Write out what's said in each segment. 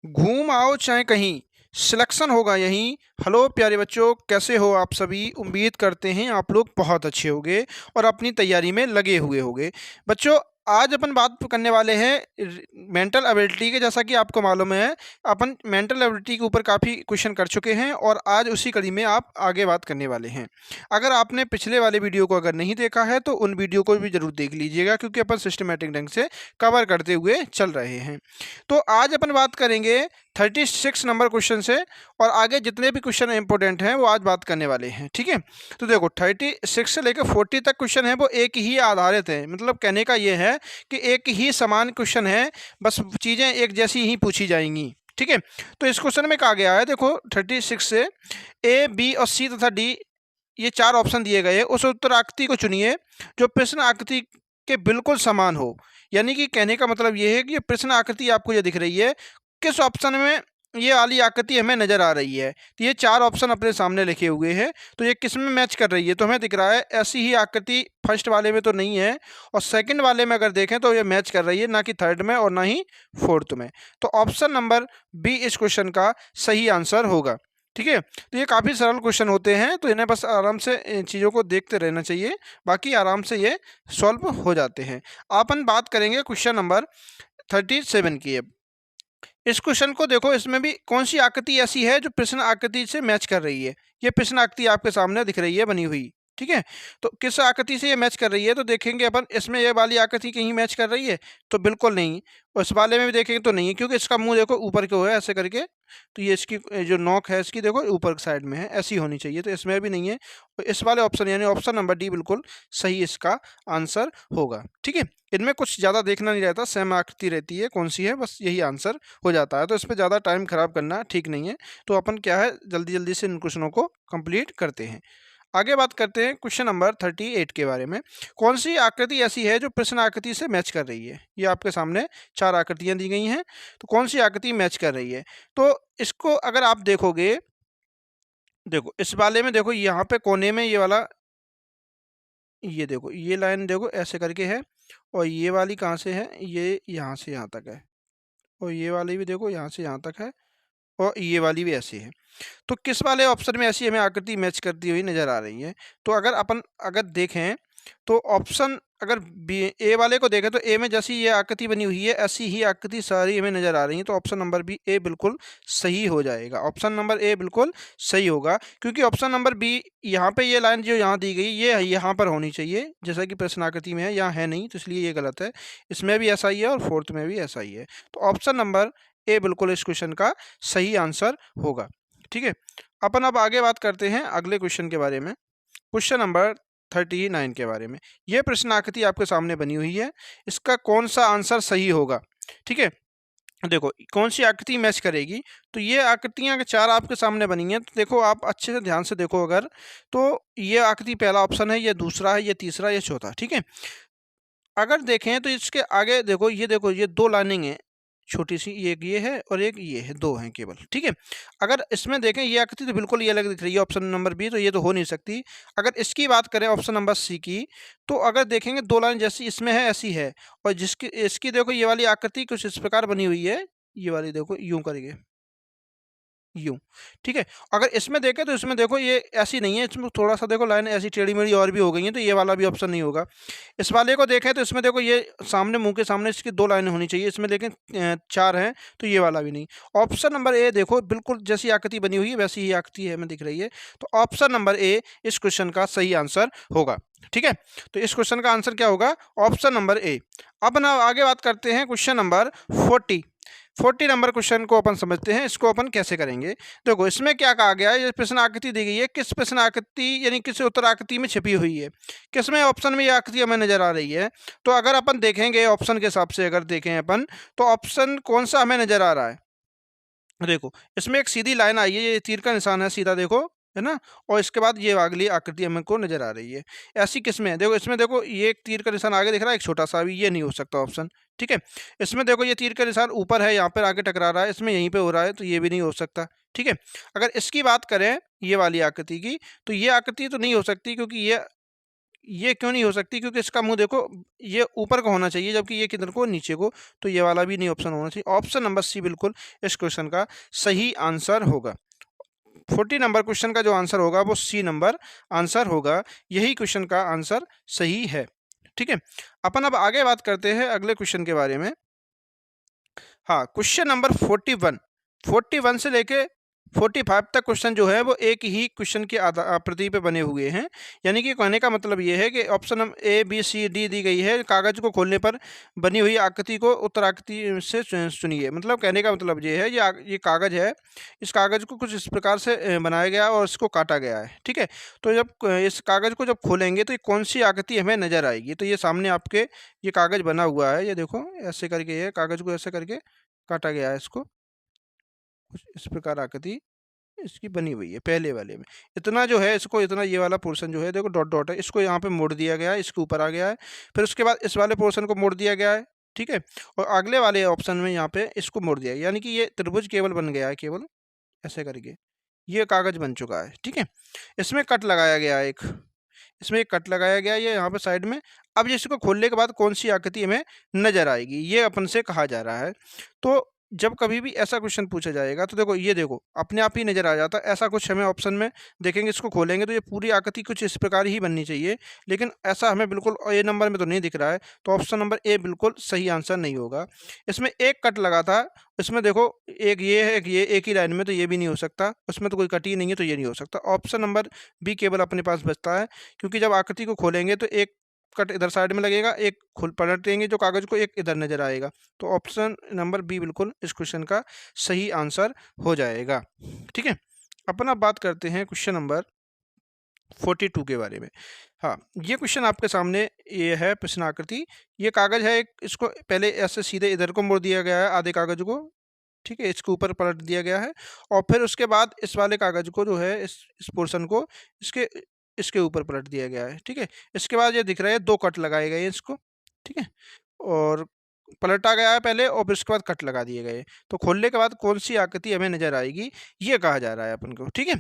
घूम आओ चाहे कहीं, सिलेक्शन होगा यहीं। हेलो प्यारे बच्चों, कैसे हो आप सभी? उम्मीद करते हैं आप लोग बहुत अच्छे होंगे और अपनी तैयारी में लगे हुए होंगे। बच्चों, आज अपन बात करने वाले हैं मेंटल एबिलिटी के। जैसा कि आपको मालूम है, अपन मेंटल एबिलिटी के ऊपर काफ़ी क्वेश्चन कर चुके हैं और आज उसी कड़ी में आप आगे बात करने वाले हैं। अगर आपने पिछले वाले वीडियो को अगर नहीं देखा है तो उन वीडियो को भी ज़रूर देख लीजिएगा, क्योंकि अपन सिस्टमेटिक ढंग से कवर करते हुए चल रहे हैं। तो आज अपन बात करेंगे 36 नंबर क्वेश्चन से, और आगे जितने भी क्वेश्चन इंपॉर्टेंट हैं वो आज बात करने वाले हैं। ठीक है, तो देखो 36 से लेकर 40 तक क्वेश्चन है वो एक ही आधारित है। मतलब कहने का ये है कि एक ही समान क्वेश्चन है, बस चीज़ें एक जैसी ही पूछी जाएंगी। ठीक है, तो इस क्वेश्चन में कहा गया है, देखो 36 से ए, बी और सी तथा डी, ये चार ऑप्शन दिए गए हैं। उस उत्तर आकृति को चुनिए जो प्रश्न आकृति के बिल्कुल समान हो। यानी कि कहने का मतलब ये है कि ये प्रश्न आकृति आपको ये दिख रही है, किस ऑप्शन में ये वाली आकृति हमें नजर आ रही है। तो ये चार ऑप्शन अपने सामने लिखे हुए हैं, तो ये किस में मैच कर रही है? तो हमें दिख रहा है ऐसी ही आकृति फर्स्ट वाले में तो नहीं है, और सेकंड वाले में अगर देखें तो ये मैच कर रही है, ना कि थर्ड में और ना ही फोर्थ में। तो ऑप्शन नंबर बी इस क्वेश्चन का सही आंसर होगा। ठीक है, तो ये काफ़ी सरल क्वेश्चन होते हैं, तो इन्हें बस आराम से इन चीज़ों को देखते रहना चाहिए, बाकी आराम से ये सॉल्व हो जाते हैं। अपन बात करेंगे क्वेश्चन नंबर 37 की। अब इस क्वेश्चन को देखो, इसमें भी कौन सी आकृति ऐसी है जो प्रश्न आकृति से मैच कर रही है। ये प्रश्न आकृति आपके सामने दिख रही है बनी हुई। ठीक है, तो किस आकृति से ये मैच कर रही है? तो देखेंगे अपन, इसमें ये वाली आकृति कहीं मैच कर रही है? तो बिल्कुल नहीं। और इस वाले में भी देखेंगे तो नहीं है, क्योंकि इसका मुंह देखो ऊपर को है ऐसे करके, तो ये इसकी जो नोक है इसकी देखो ऊपर साइड में है, ऐसी होनी चाहिए, तो इसमें भी नहीं है। तो इस वाले ऑप्शन यानी ऑप्शन नंबर डी बिल्कुल सही इसका आंसर होगा। ठीक है, इनमें कुछ ज़्यादा देखना नहीं रहता, सेम आकृति रहती है, कौन सी है बस यही आंसर हो जाता है। तो इस पर ज़्यादा टाइम खराब करना ठीक नहीं है, तो अपन क्या है जल्दी जल्दी से इन क्वेश्चनों को कंप्लीट करते हैं। आगे बात करते हैं क्वेश्चन नंबर 38 के बारे में। कौन सी आकृति ऐसी है जो प्रश्न आकृति से मैच कर रही है? ये आपके सामने चार आकृतियां दी गई हैं, तो कौन सी आकृति मैच कर रही है? तो इसको अगर आप देखोगे, देखो इस वाले में देखो यहाँ पे कोने में ये वाला, ये देखो ये लाइन देखो ऐसे करके है, और ये वाली कहाँ से है? ये यहाँ से यहाँ तक है, और ये वाली भी देखो यहाँ से यहाँ तक है, और ये वाली भी ऐसी है। तो किस वाले ऑप्शन में ऐसी हमें आकृति मैच करती हुई नजर आ रही है? तो अगर अपन अगर देखें तो ऑप्शन, अगर बी ए वाले को देखें तो ए में जैसी ये आकृति बनी हुई है ऐसी ही आकृति सारी हमें नजर आ रही है, तो ऑप्शन नंबर बी ए बिल्कुल सही हो जाएगा। ऑप्शन नंबर ए बिल्कुल सही होगा, क्योंकि ऑप्शन नंबर बी, यहाँ पे ये लाइन जो यहाँ दी गई ये यहाँ पर होनी चाहिए, जैसा कि प्रश्न आकृति में है, यहाँ है नहीं, तो इसलिए ये गलत है। इसमें भी ऐसा ही है और फोर्थ में भी ऐसा ही है, तो ऑप्शन नंबर ए बिल्कुल इस क्वेश्चन का सही आंसर होगा। ठीक है, अपन अब आगे बात करते हैं अगले क्वेश्चन के बारे में, क्वेश्चन नंबर 39 के बारे में। यह प्रश्न आकृति आपके सामने बनी हुई है, इसका कौन सा आंसर सही होगा? ठीक है, देखो कौन सी आकृति मैच करेगी? तो ये आकृतियां अगर चार आपके सामने बनी हैं, तो देखो आप अच्छे से ध्यान से देखो अगर, तो ये आकृति पहला ऑप्शन है, ये दूसरा है, ये तीसरा, ये चौथा। ठीक है, अगर देखें तो इसके आगे देखो ये दो लाइनिंग है छोटी सी, एक ये है और एक ये है, दो हैं केवल। ठीक है, अगर इसमें देखें ये आकृति तो बिल्कुल ये अलग दिख रही है ऑप्शन नंबर बी, तो ये तो हो नहीं सकती। अगर इसकी बात करें ऑप्शन नंबर सी की, तो अगर देखेंगे दो लाइन जैसी इसमें है ऐसी है, और जिसकी इसकी देखो ये वाली आकृति कुछ इस प्रकार बनी हुई है, ये वाली देखो यूं करेंगे, यूं। ठीक है, अगर इसमें देखें तो इसमें देखो ये ऐसी नहीं है, इसमें थोड़ा सा देखो लाइन ऐसी टेढ़ी मेढ़ी और भी हो गई है, तो ये वाला भी ऑप्शन नहीं होगा। इस वाले को देखें तो इसमें देखो ये सामने मुंह के सामने इसकी दो लाइनें होनी चाहिए, इसमें लेकिन चार हैं, तो ये वाला भी नहीं। ऑप्शन नंबर ए देखो बिल्कुल जैसी आकृति बनी हुई है वैसी ही आकृति है हमें दिख रही है, तो ऑप्शन नंबर ए इस क्वेश्चन का सही आंसर होगा। ठीक है, तो इस क्वेश्चन का आंसर क्या होगा? Option number A. अब ना आगे बात करते हैं क्वेश्चन नंबर 40 नंबर क्वेश्चन को अपन समझते हैं, इसको अपन कैसे करेंगे। देखो इसमें क्या कहा गया है, ये प्रश्न आकृति दी गई है, किस प्रश्न आकृति यानी किस उत्तर आकृति में छिपी हुई है, किसमें ऑप्शन में ये आकृति हमें नजर आ रही है। तो अगर अपन देखेंगे ऑप्शन के हिसाब से अगर देखें अपन, तो ऑप्शन कौन सा हमें नजर आ रहा है? देखो इसमें एक सीधी लाइन आई है, ये तीर का निशान है सीधा देखो, है ना, और इसके बाद ये अगली आकृति हमको नजर आ रही है। ऐसी किसमें है? देखो इसमें देखो ये एक तीर का निशान आगे दिख रहा है, एक छोटा सा भी, ये नहीं हो सकता ऑप्शन। ठीक है, इसमें देखो ये तीर का निशान ऊपर है, यहाँ पर आगे टकरा रहा है, इसमें यहीं पे हो रहा है, तो ये भी नहीं हो सकता। ठीक है, अगर इसकी बात करें ये वाली आकृति की, तो ये आकृति तो नहीं हो सकती, क्योंकि ये ये क्यों नहीं हो सकती, क्योंकि इसका मुंह देखो ये ऊपर का होना चाहिए, जबकि ये किधर को, नीचे को, तो ये वाला भी नहीं ऑप्शन होना चाहिए। ऑप्शन नंबर सी बिल्कुल इस क्वेश्चन का सही आंसर होगा। 40 नंबर क्वेश्चन का जो आंसर होगा वो सी नंबर आंसर होगा, यही क्वेश्चन का आंसर सही है। ठीक है, अपन अब आगे बात करते हैं अगले क्वेश्चन के बारे में। हाँ, क्वेश्चन नंबर 41 से लेके 45 तक क्वेश्चन जो है वो एक ही क्वेश्चन की प्रति पे बने हुए हैं। यानी कि कहने का मतलब ये है कि option A B C D दी गई है, कागज को खोलने पर बनी हुई आकृति को उत्तराकृति से चुनिए। मतलब कहने का मतलब ये है, ये कागज है, इस कागज को कुछ इस प्रकार से बनाया गया और इसको काटा गया है। ठीक है, तो जब इस कागज को जब खोलेंगे तो ये कौन सी आकृति हमें नजर आएगी। तो ये सामने आपके ये कागज बना हुआ है, ये देखो ऐसे करके, ये कागज को ऐसे करके काटा गया है, इसको कुछ इस प्रकार आकृति इसकी बनी हुई है। पहले वाले में इतना जो है, इसको इतना ये वाला पोर्शन जो है देखो डॉट डॉट है, इसको यहाँ पे मोड़ दिया गया है, इसके ऊपर आ गया है। फिर उसके बाद इस वाले पोर्शन को मोड़ दिया गया है। ठीक है, और अगले वाले ऑप्शन में यहाँ पे इसको मोड़ दिया है, यानी कि ये त्रिभुज केवल बन गया है, केवल ऐसे करके ये कागज बन चुका है। ठीक है, इसमें कट लगाया गया है, इसमें एक कट लगाया गया है ये यहाँ पे साइड में। अब ये इसको खोलने के बाद कौन सी आकृति हमें नजर आएगी, ये अपन से कहा जा रहा है। तो जब कभी भी ऐसा क्वेश्चन पूछा जाएगा तो देखो ये देखो अपने आप ही नजर आ जाता है, ऐसा कुछ हमें ऑप्शन में देखेंगे, इसको खोलेंगे तो ये पूरी आकृति कुछ इस प्रकार ही बननी चाहिए, लेकिन ऐसा हमें बिल्कुल ए नंबर में तो नहीं दिख रहा है। तो ऑप्शन नंबर ए बिल्कुल सही आंसर नहीं होगा। इसमें एक कट लगा था, इसमें देखो एक ये है, एक ही लाइन में, तो ये भी नहीं हो सकता, उसमें तो कोई कट ही नहीं है, तो ये नहीं हो सकता। ऑप्शन नंबर बी केवल अपने पास बचता है, क्योंकि जब आकृति को खोलेंगे तो एक कट इधर साइड में लगेगा, एक खुल पलटेंगे जो कागज को, एक इधर नजर आएगा। तो ऑप्शन नंबर बी बिल्कुल इस क्वेश्चन का सही आंसर हो जाएगा। ठीक है, अपन अब बात करते हैं क्वेश्चन नंबर 42 के बारे में। हाँ, ये क्वेश्चन आपके सामने ये है प्रश्न आकृति, ये कागज है एक, इसको पहले ऐसे सीधे इधर को मोड़ दिया गया है आधे कागज को। ठीक है, इसके ऊपर पलट दिया गया है, और फिर उसके बाद इस वाले कागज को जो है, इस पोर्शन को इसके इसके ऊपर पलट दिया गया है। ठीक है, इसके बाद ये दिख रहा है 2 कट लगाए गए हैं इसको। ठीक है, और पलटा गया है पहले और फिर उसके बाद कट लगा दिए गए। तो खोलने के बाद कौन सी आकृति हमें नजर आएगी, ये कहा जा रहा है अपन को। ठीक है,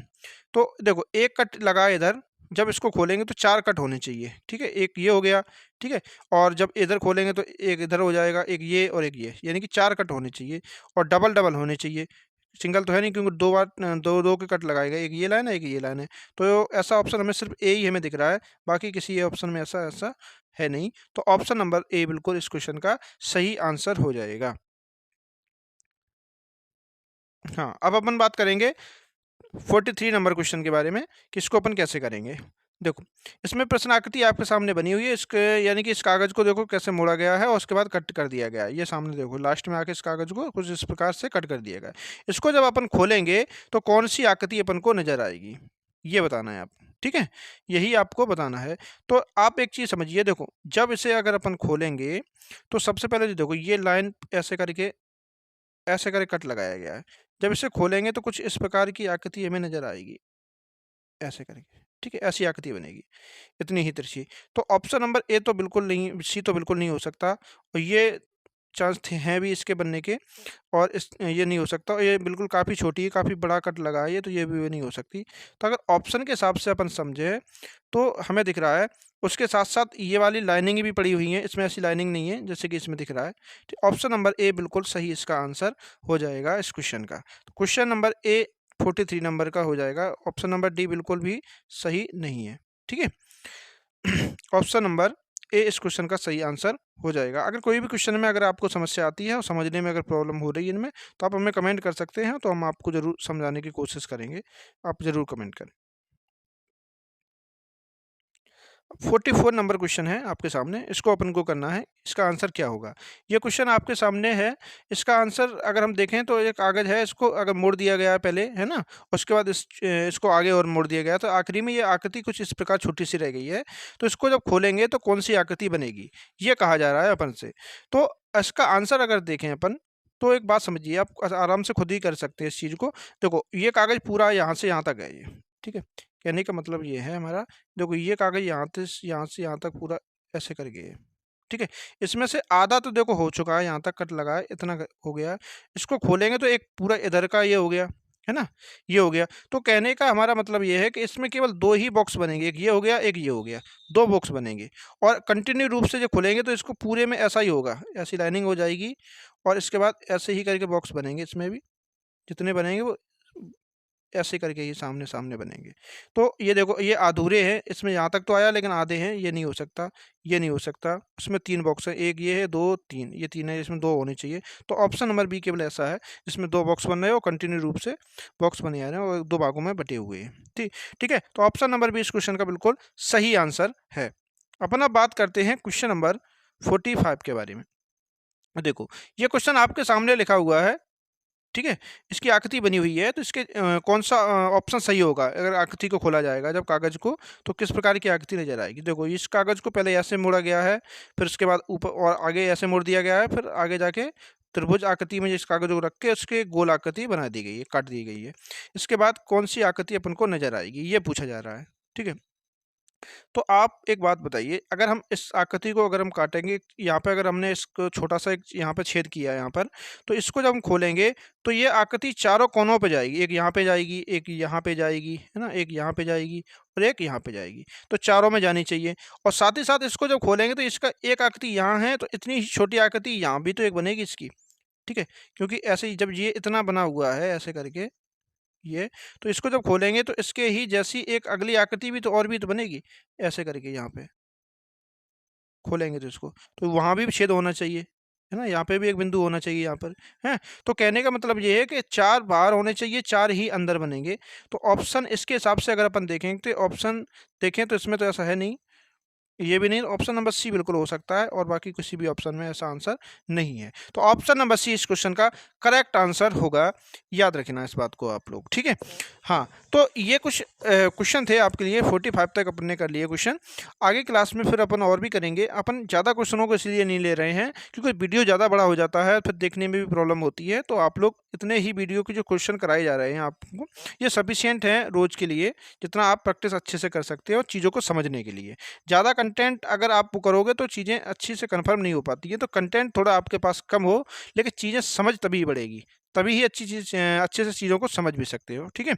तो देखो एक कट लगा है इधर, जब इसको खोलेंगे तो 4 कट होने चाहिए। ठीक है, एक ये हो गया। ठीक है, और जब इधर खोलेंगे तो एक इधर हो जाएगा, एक ये और एक ये, यानी कि 4 कट होने चाहिए और डबल डबल होने चाहिए। सिंगल तो है नहीं, क्योंकि 2 बार 2 के कट लगाए गए, एक ये लाइन है, एक ये लाइन है। तो ऐसा ऑप्शन हमें सिर्फ ए ही हमें दिख रहा है, बाकी किसी ये ऑप्शन में ऐसा ऐसा है नहीं। तो ऑप्शन नंबर ए बिल्कुल इस क्वेश्चन का सही आंसर हो जाएगा। हाँ, अब अपन बात करेंगे 43 नंबर क्वेश्चन के बारे में कि इसको अपन कैसे करेंगे। देखो, इसमें प्रश्न आकृति आपके सामने बनी हुई है, इसके यानी कि इस कागज को देखो कैसे मोड़ा गया है और उसके बाद कट कर दिया गया है। ये सामने देखो लास्ट में आके इस कागज को कुछ इस प्रकार से कट कर दिया गया है। इसको जब अपन खोलेंगे तो कौन सी आकृति अपन को नजर आएगी, ये बताना है आप। ठीक है, यही आपको बताना है। तो आप एक चीज समझिए, देखो जब इसे अगर अपन खोलेंगे तो सबसे पहले जो देखो ये लाइन ऐसे करके ऐसे करके कट लगाया गया है। जब इसे खोलेंगे तो कुछ इस प्रकार की आकृति हमें नजर आएगी, ऐसे करके। ठीक है, ऐसी आकृति बनेगी, इतनी ही तिरछी। तो ऑप्शन नंबर ए तो बिल्कुल नहीं, सी तो बिल्कुल नहीं हो सकता, और ये चांस हैं भी इसके बनने के, और इस ये नहीं हो सकता, और ये बिल्कुल काफ़ी छोटी है, काफ़ी बड़ा कट लगा है ये, तो ये भी नहीं हो सकती। तो अगर ऑप्शन के हिसाब से अपन समझे तो हमें दिख रहा है, उसके साथ साथ ये वाली लाइनिंग भी पड़ी हुई है, इसमें ऐसी लाइनिंग नहीं है जैसे कि इसमें दिख रहा है। तो ऑप्शन नंबर ए बिल्कुल सही इसका आंसर हो जाएगा इस क्वेश्चन का। तो क्वेश्चन नंबर ए 43 नंबर का हो जाएगा। ऑप्शन नंबर डी बिल्कुल भी सही नहीं है। ठीक है, ऑप्शन नंबर ए इस क्वेश्चन का सही आंसर हो जाएगा। अगर कोई भी क्वेश्चन में अगर आपको समस्या आती है और समझने में अगर प्रॉब्लम हो रही है इनमें, तो आप हमें कमेंट कर सकते हैं, तो हम आपको ज़रूर समझाने की कोशिश करेंगे। आप ज़रूर कमेंट करें। 44 नंबर क्वेश्चन है आपके सामने, इसको अपन को करना है, इसका आंसर क्या होगा। ये क्वेश्चन आपके सामने है, इसका आंसर अगर हम देखें तो एक कागज है, इसको अगर मोड़ दिया गया है पहले, है ना, उसके बाद इसको आगे और मोड़ दिया गया, तो आखिरी में ये आकृति कुछ इस प्रकार छोटी सी रह गई है। तो इसको जब खोलेंगे तो कौन सी आकृति बनेगी, ये कहा जा रहा है अपन से। तो इसका आंसर अगर देखें अपन, तो एक बात समझिए, आप आराम से खुद ही कर सकते हैं इस चीज़ को। देखो ये कागज पूरा यहाँ से यहाँ तक है ये। ठीक है, कहने का मतलब ये है हमारा, देखो ये कागज यहाँ से यहाँ तक पूरा ऐसे करके है। ठीक है, इसमें से आधा तो देखो हो चुका है, यहाँ तक कट लगा है, इतना हो गया। इसको खोलेंगे तो एक पूरा इधर का ये हो गया। है ना, ये हो गया। तो कहने का हमारा मतलब ये है कि इसमें केवल दो ही बॉक्स बनेंगे, एक ये हो गया, एक ये हो गया, दो बॉक्स बनेंगे और कंटिन्यू रूप से जो खुलेंगे तो इसको पूरे में ऐसा ही होगा, ऐसी लाइनिंग हो जाएगी और इसके बाद ऐसे ही करके बॉक्स बनेंगे, इसमें भी जितने बनेंगे वो ऐसे करके ये सामने सामने बनेंगे। तो ये देखो ये अधूरे हैं, इसमें यहाँ तक तो आया लेकिन आधे हैं, ये नहीं हो सकता, ये नहीं हो सकता। उसमें 3 बॉक्स हैं, एक ये है, 2, 3, ये 3 है, इसमें 2 होने चाहिए। तो ऑप्शन नंबर बी केवल ऐसा है जिसमें 2 बॉक्स बन रहे हैं और कंटिन्यू रूप से बॉक्स बने आ रहे हैं और 2 भागों में बटे हुए हैं। ठीक ठीक है, तो ऑप्शन नंबर बी इस क्वेश्चन का बिल्कुल सही आंसर है। अपन अब बात करते हैं क्वेश्चन नंबर 45 के बारे में। देखो ये क्वेश्चन आपके सामने लिखा हुआ है, ठीक है, इसकी आकृति बनी हुई है, तो इसके कौन सा ऑप्शन सही होगा अगर आकृति को खोला जाएगा जब कागज को, तो किस प्रकार की आकृति नजर आएगी। देखो इस कागज को पहले ऐसे मोड़ा गया है, फिर उसके बाद ऊपर और आगे ऐसे मोड़ दिया गया है, फिर आगे जाके त्रिभुज आकृति में जिस कागज को रख के उसके गोल आकृति बना दी गई है, काट दी गई है। इसके बाद कौन सी आकृति अपन को नजर आएगी ये पूछा जा रहा है, ठीक है। तो आप एक बात बताइए, अगर हम इस आकृति को अगर हम काटेंगे, यहाँ पे अगर हमने इसको छोटा सा एक यहाँ पे छेद किया है यहाँ पर, तो इसको जब हम खोलेंगे तो ये आकृति चारों कोनों पे जाएगी, एक यहाँ पे जाएगी, एक यहाँ पे जाएगी, है ना, एक यहाँ पे जाएगी और एक यहाँ पे जाएगी, तो चारों में जानी चाहिए। और साथ ही साथ इसको जब खोलेंगे तो इसका एक आकृति यहाँ है, तो इतनी ही छोटी आकृति यहाँ भी तो एक बनेगी इसकी, ठीक है, क्योंकि ऐसे ही जब ये इतना बना हुआ है ऐसे करके ये, तो इसको जब खोलेंगे तो इसके ही जैसी एक अगली आकृति भी तो और भी तो बनेगी, ऐसे करके यहाँ पे खोलेंगे तो इसको, तो वहाँ भी छेद होना चाहिए, है ना, यहाँ पे भी एक बिंदु होना चाहिए यहाँ पर, है। तो कहने का मतलब ये है कि 4 बाहर होने चाहिए, 4 ही अंदर बनेंगे। तो ऑप्शन इसके हिसाब से अगर अपन देखें तो ऑप्शन देखें तो इसमें तो ऐसा है नहीं, ये भी नहीं, ऑप्शन नंबर सी बिल्कुल हो सकता है और बाकी किसी भी ऑप्शन में ऐसा आंसर नहीं है। तो ऑप्शन नंबर सी इस क्वेश्चन का करेक्ट आंसर होगा, याद रखना इस बात को आप लोग, ठीक है। हाँ, तो ये कुछ क्वेश्चन थे आपके लिए, 45 तक अपन ने कर लिए क्वेश्चन। आगे क्लास में फिर अपन और भी करेंगे। अपन ज़्यादा क्वेश्चनों को इसलिए नहीं ले रहे हैं क्योंकि वीडियो ज़्यादा बड़ा हो जाता है, फिर देखने में भी प्रॉब्लम होती है। तो आप लोग इतने ही वीडियो के जो क्वेश्चन कराए जा रहे हैं आपको, ये सफिशियंट हैं रोज़ के लिए, जितना आप प्रैक्टिस अच्छे से कर सकते हो चीज़ों को समझने के लिए। ज़्यादा कंटेंट अगर आप करोगे तो चीज़ें अच्छी से कंफर्म नहीं हो पाती हैं। तो कंटेंट थोड़ा आपके पास कम हो लेकिन चीज़ें समझ तभी बढ़ेगी, तभी ही अच्छी चीज़ अच्छे से चीज़ों को समझ भी सकते हो, ठीक है।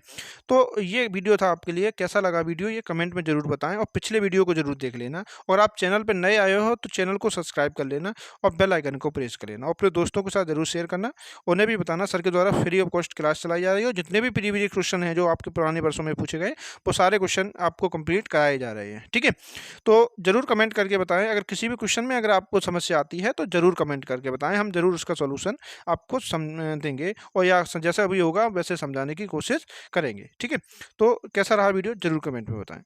तो ये वीडियो था आपके लिए, कैसा लगा वीडियो ये कमेंट में ज़रूर बताएं और पिछले वीडियो को ज़रूर देख लेना। और आप चैनल पर नए आए हो तो चैनल को सब्सक्राइब कर लेना और बेल आइकन को प्रेस कर लेना और अपने दोस्तों के साथ ज़रूर शेयर करना। उन्हें भी बताना सर के द्वारा फ्री ऑफ कॉस्ट क्लास चलाई जा रही हो, जितने भी प्रीवियस क्वेश्चन हैं जो आपके पुराने वर्षों में पूछे गए वो सारे क्वेश्चन आपको कंप्लीट कराए जा रहे हैं, ठीक है। तो ज़रूर कमेंट करके बताएं, अगर किसी भी क्वेश्चन में अगर आपको समस्या आती है तो ज़रूर कमेंट करके बताएं, हम ज़रूर उसका सॉल्यूशन आपको देंगे और या जैसा अभी होगा वैसे समझाने की कोशिश करेंगे, ठीक है। तो कैसा रहा वीडियो ज़रूर कमेंट में बताएं।